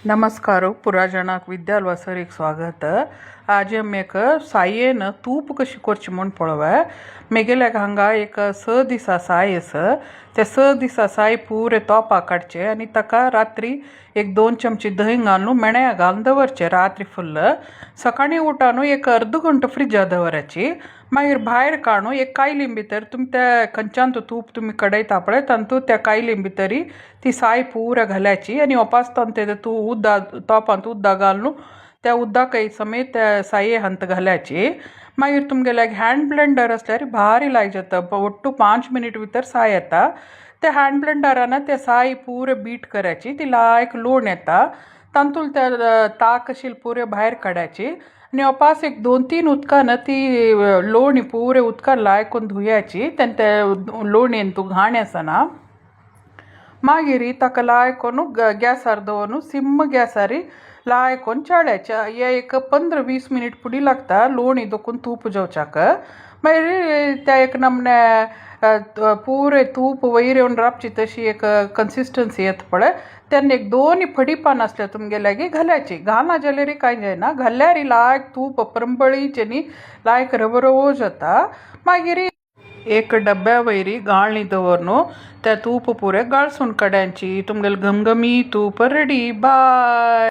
नमस्कार पुराजनाक विद्यालवासर स्वागत। आज आमी एक सायेन तूप कशी करची म्हूण पळोवया। मेगेल्याक हांगा एक 6 दिसा साय आसा। ते 6 दिसा साय पुरे तोपाक काडचे आनी ताका रात्री एक 2 चमचे दही घालून मेण्या घालून दवरचे रात्री फुल्ल। सकाळी उठून एक अर्द घंटो फ्रिजात दवराची। मागीर भायर काडून एक कायलीं भितर तुमी त्या खंयच्यान तूप तुमी कडयता पळय तातूंत त्या कायलीं भितरी ती साय पुरा घालायची आनी ओपासतान ते तू उदक तोपांत उदक घालून त्या उदक समेत त्या साये हंत घालायची। मागीर तुमगेल्याक हँड ब्लेंडर असल्यार भारी लायक जाता। ಒಟ್ಟು 5 मिनट भितर साय येता। त्या हँड ब्लेंडरान त्या साय पुरे बीट करायची। ती लायक लोण येता तातूंत त्या ताक आशिल्ली पुरे भायर काडयाची आनी ओपास एक 2-3 उदकान ती लोणी पुरे उदकान लायक करून धुयाची। ते लोणयेन तू घाण आसना। मागीर ताका लायक करून गॅसार दवरून सिम गॅसार लायक करून चाळ्याचे। हे एक 15-20 मिनट पुडी लागता लोणी दोकून तूप जेवच्याक। मागीर त्या एक नमने पुरे तूप वयर येवन रावची तशी एक कन्सिस्टन्सी येता पळय तेन्ना एक 2 फडी पान आसल्या तुमगेल्यागी घालायची। घालना जाल्यार कांय जायना, घाल्यार लायक तूप परंबळीचे न्ही लायक रवो रवो जाता। मागीर एक डब्या वयरी गाळणी दवरून त्या तूप पुरे गाळसून काडयांची। तुमगेले घमघमी तूप रेडी। बाय।